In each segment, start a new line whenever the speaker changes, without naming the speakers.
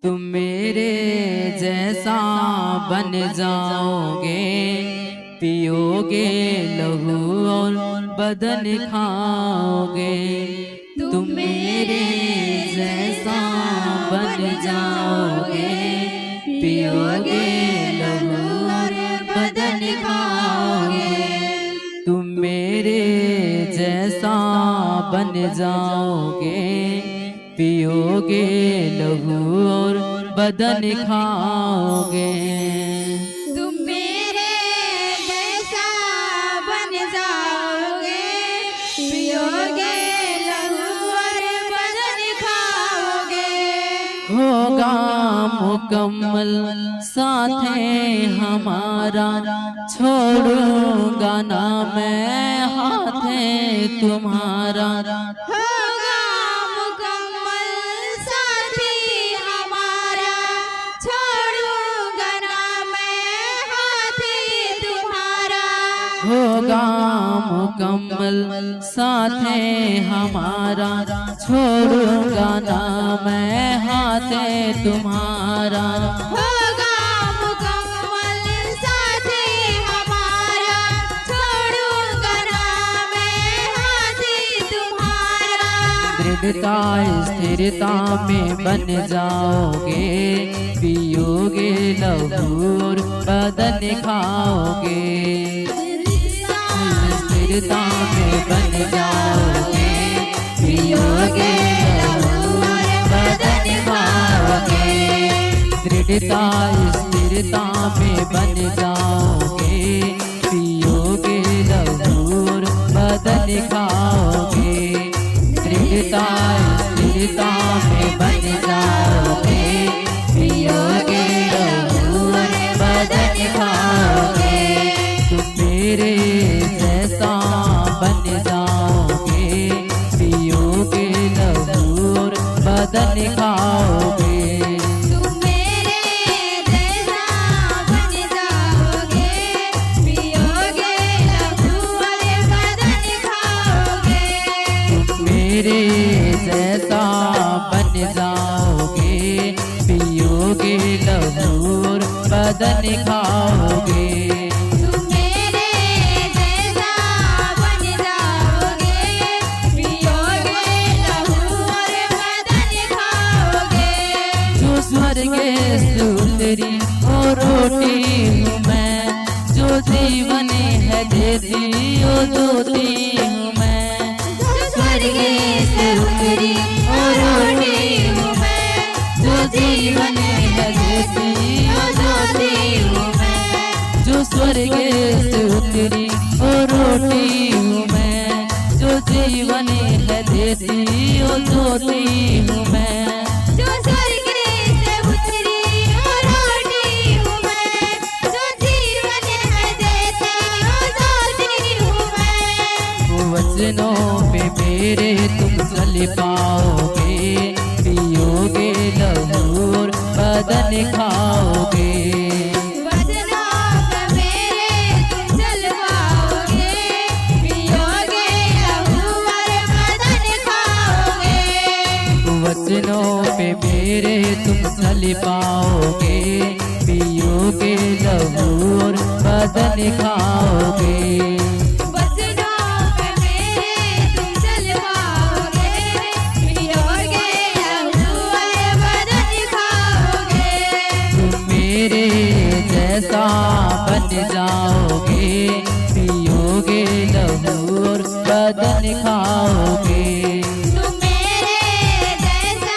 तुम मेरे जैसा बन जाओगे, पियोगे लहू और बदन खाओगे। तुम मेरे जैसा बन जाओगे, पियोगे लहू और बदन खाओगे। तुम मेरे जैसा बन जाओगे, पियोगे लहू और बदन खाओगे।
तुम मेरे जैसा बन जाओगे, पियोगे लहू और बदन खाओगे।
होगा मुकम्मल साथ है हमारा, छोड़ूंगा ना मैं हाथ है तुम्हारा।
होगा मुकम्मल साथी हमारा, छोड़ूंगा ना मैं हाथी तुम्हारा।
होगा मुकम्मल साथ है हमारा, छोड़ूंगा ना मैं हाथ है तुम्हारा।
होगा मुकम्मल साथी हमारा, छोड़ूंगा ना मैं हाथी तुम्हारा।
दृढ़ता स्थिरता में बन जाओगे, पियोगे लहू और बदन खाओगे। स्थिरता में बन जाओगे, पियोगे लहू और बदन खाओगे। दृढ़ता स्थिरता में बन जाओगे, पियोगे लहू और बदन खाओगे। दृढ़ता स्थिरता में बन जाओगे, पियोगे लहू और बदन खाओगे। तुम मेरे जैसा बन जाओगे, पियोगे लहू और बदन खाओगे।
तुम मेरे जैसा बन जाओगे, पियोगे लहू और बदन खाओगे।
मेरे जैसा बन जाओगे, पियोगे लहू और बदन खाओगे।
तुम मेरे जैसा बन जाओगे, पियोगे लहू और बदन खाओगे।
जो स्वर्ग से उतरी वो रोटी हूँ मैं, जो जीवन है देती वो ज्योति हूँ मैं।
स्वर्ग से उतरी और रोटी हूँ मैं,
जो जीवन है देती वो ज्योति हूँ मैं। जो स्वर्ग से उतरी वो रोटी हूँ मैं, जो जीवन है देती वो ज्योति हूँ मैं।
जो स्वर्ग से उतरी और रोटी हूँ मैं, जो जीवन है देती वो ज्योति हूँ मैं।
वचनों में मेरे तुम चल पाओगे, पियोगे लहू और बदन खाओगे।
वचनों पे मेरे तुम चल पाओगे, पियोगे लहू और बदन खाओगे।
वचनों पे मेरे तुम चल पाओगे, पियोगे लहू और बदन खाओगे।
वचनों पे मेरे तुम चल पाओगे, पियोगे लहू और बदन खाओगे।
तुम मेरे जैसा बन जाओगे, पियोगे लहू और बदन खाओगे।
तुम मेरे जैसा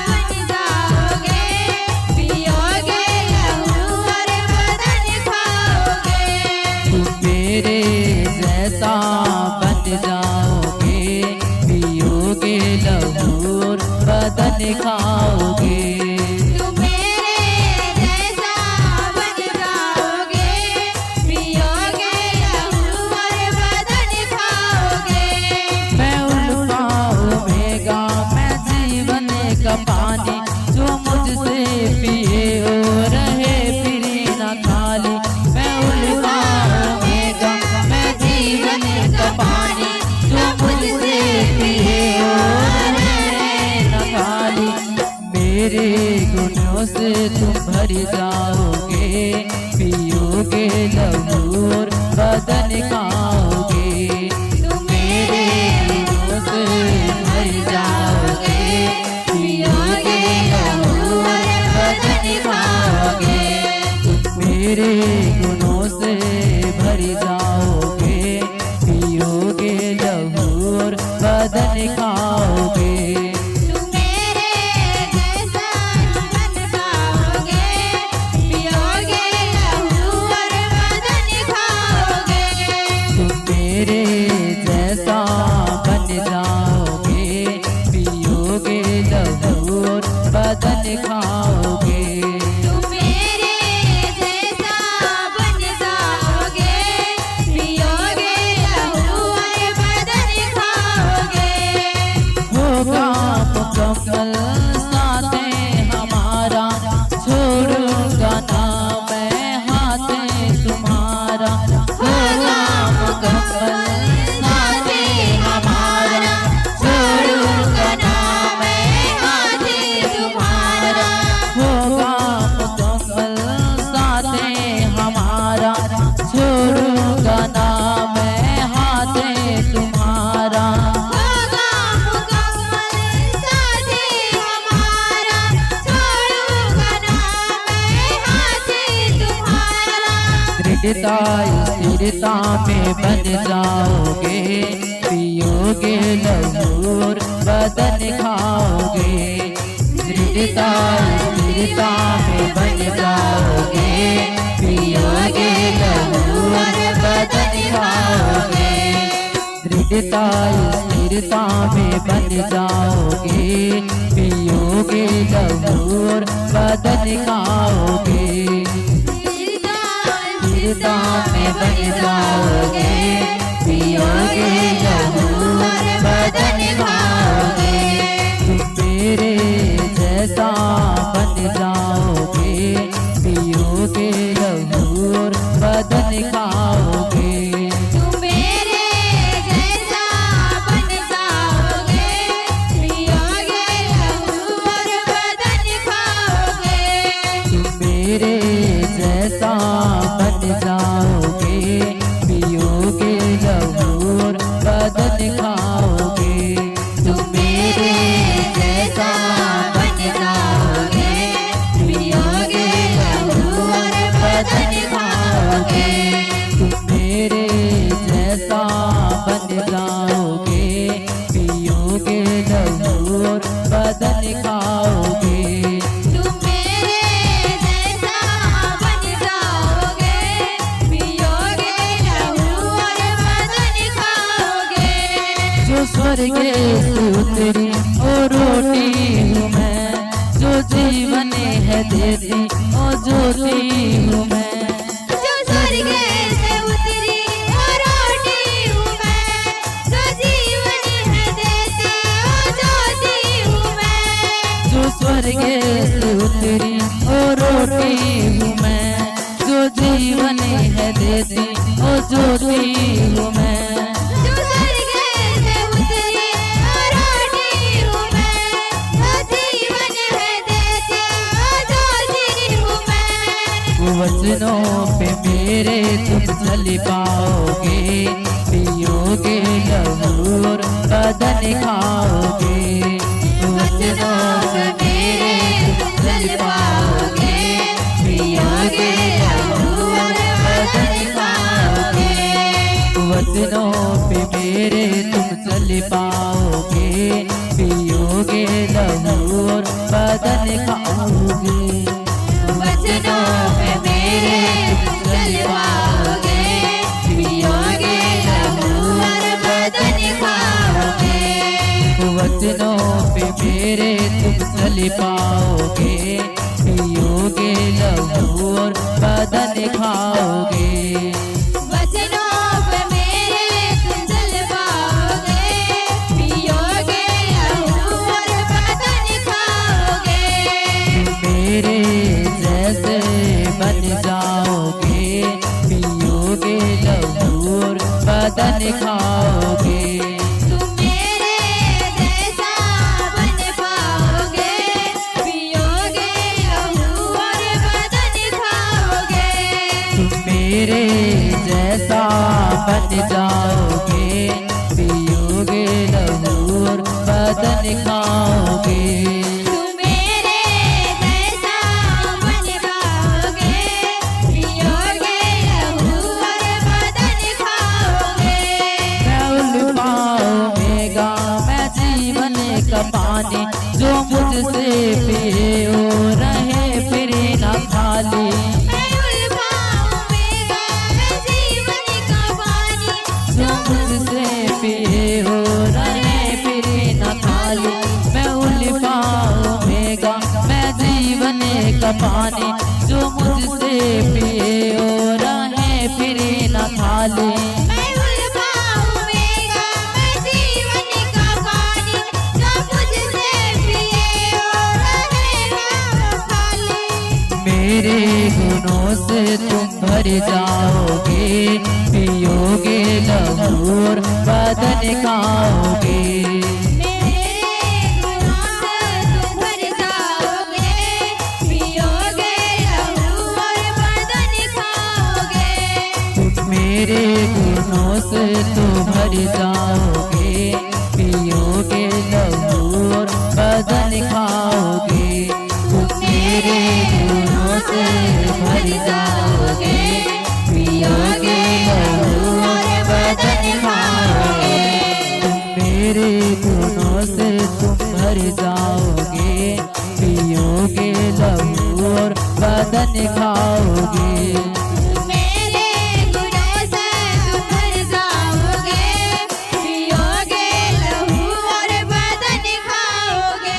बन जाओगे, पियोगे लहू और बदन खाओगे।
तुम मेरे जैसा बन जाओगे, पियोगे लहू और बदन खाओगे।
तुम मेरे जैसा बन जाओगे, पियोगे
गुणों से तुम भर जाओगे, पियोगे लहू और बदन खाओगे। तुम मेरे गुणों से भर जाओगे, पियोगे लहू और बदन खाओगे। तुम मेरे गुणों से भर जाओगे, पियोगे लहू और बदन खाओगे। बदन खाओगे।
तुम मेरे जैसा बन जाओगे, पियोगे लहू और बदन खाओगे।
होगा मुकम्मल साथे हमारा, छोड़ूंगा ना मैं हाथ तुम्हारा। होगा मुकम्मल साथे हमारा, छोड़ूंगा ना मैं हाथ तुम्हारा। होगा मुकम्मल साथे हमारा, छोड़ूंगा ना मैं हाथ तुम्हारा।
होगा मुकम्मल साथे हमारा, छोड़ूंगा ना मैं हाथ तुम्हारा।
दृढ़ता स्थिरता में बन जाओगे, पियोगे लहू और बदन खाओगे। दृढ़ता स्थिरता में बन जाओगे, पियोगे लहू और बदन खाओगे। दृढ़ता स्थिरता में बन जाओगे, पियोगे लहू और बदन खाओगे। स्थिरता में बन जाओगे, पियोगे लहू और बदन खाओगे। तुम मेरे जैसा बन जाओगे, पियोगे लहू और बदन खाओगे।
तुम मेरे जैसा बन जाओगे, पियोगे लहू और बदन खाओगे।
तुम मेरे जैसा बन जाओगे, पियोगे लहू और बदन खाओगे। तुम मेरे जैसा बन जाओगे, पियोगे लहू और बदन खाओगे। तुम मेरे जैसा बन जाओगे, पियोगे लहू और बदन खाओगे।
तुम मेरे जैसा बन जाओगे, पियोगे लहू और बदन खाओगे।
जो स्वर्ग से उतरी ओ रोटी हूँ मैं, जो जीवन है देती ओ ज्योति हूँ मैं।
जो स्वर्ग से उतरी ओ रोटी हूँ मैं, जो जीवन है देती ओ ज्योति हूँ मैं।
जो स्वर्ग से उतरी ओ रोटी हूँ मैं, जो जीवन है देती ओ ज्योति हूँ मैं।
जो स्वर्ग से उतरी ओ रोटी हूँ मैं, जो जीवन है देती ओ ज्योति हूँ मैं।
वचनों पे मेरे तुम चल पाओगे, पियोगे लहू और बदन खाओगे। वचनों पे मेरे तुम चल पाओगे, पियोगे लहू और बदन खाओगे। वचनों पे मेरे तुम चल पाओगे, पियोगे लहू और बदन खाओगे। वचनों पे मेरे तुम चल पाओगे, पियोगे लहू और बदन खाओगे। वचनों पे मेरे तुम चल पाओगे, पियोगे लहू और बदन खाओगे।
वचनों पे मेरे तुम चल पाओगे, पियोगे लहू और बदन खाओगे।
मेरे जैसे बन जाओगे, पियोगे लहू और बदन खाओगे।
तुम मेरे जैसा बन पाओगे, पियोगे
मेरे जैसा बन जाओगे, पियोगे लहू और बदन खाओगे।
तुम मेरे जैसा बन जाओगे, पियोगे लहू और बदन खाओगे।
मैं उल्फाऊंगा मैं जीवन का पानी, जो मुझसे पिए वो रहे फिर न खाली।
मैं उल्फाऊंगा मैं जीवन का पानी,
जो मुझसे पिए वो रहे फिर न खाली। मैं उल्फाऊंगा मैं जीवन का पानी, जो मुझसे पिए वो रहे फिर न खाली।
मैं उल्फाऊंगा मैं जीवन का पानी, जो मुझसे पिए वो रहेगा खाली।
मेरे गुनों से तुम भर जाओगे, पियोगे लहू और बदन खाओगे।
मेरे गुनों से तुम भर जाओगे, पियोगे लहू और बदन खाओगे।
तुम मेरे गुनों से तो भर जाओगे, पियोगे लहू और बदन खाओगे। तुम मेरे गुनों से भर जाओगे, पियोगे लहू और बदन खाओगे। तुम मेरे गुनों से तुम भर जाओगे, पियोगे लहू और बदन खाओगे।
मेरे गुनों से तुम भर जाओगे, पियोगे लहू और बदन खाओगे।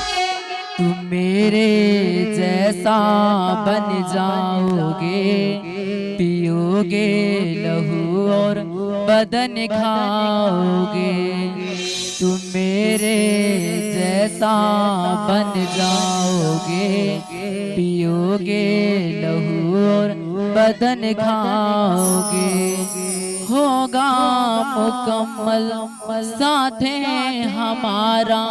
तुम मेरे जैसा बन जाओगे, पियोगे लहू और बदन खाओगे। तुम मेरे जैसा बन जाओगे, पियोगे लहू और बदन खाओगे। होगा मुकम्मल साथ है हमारा।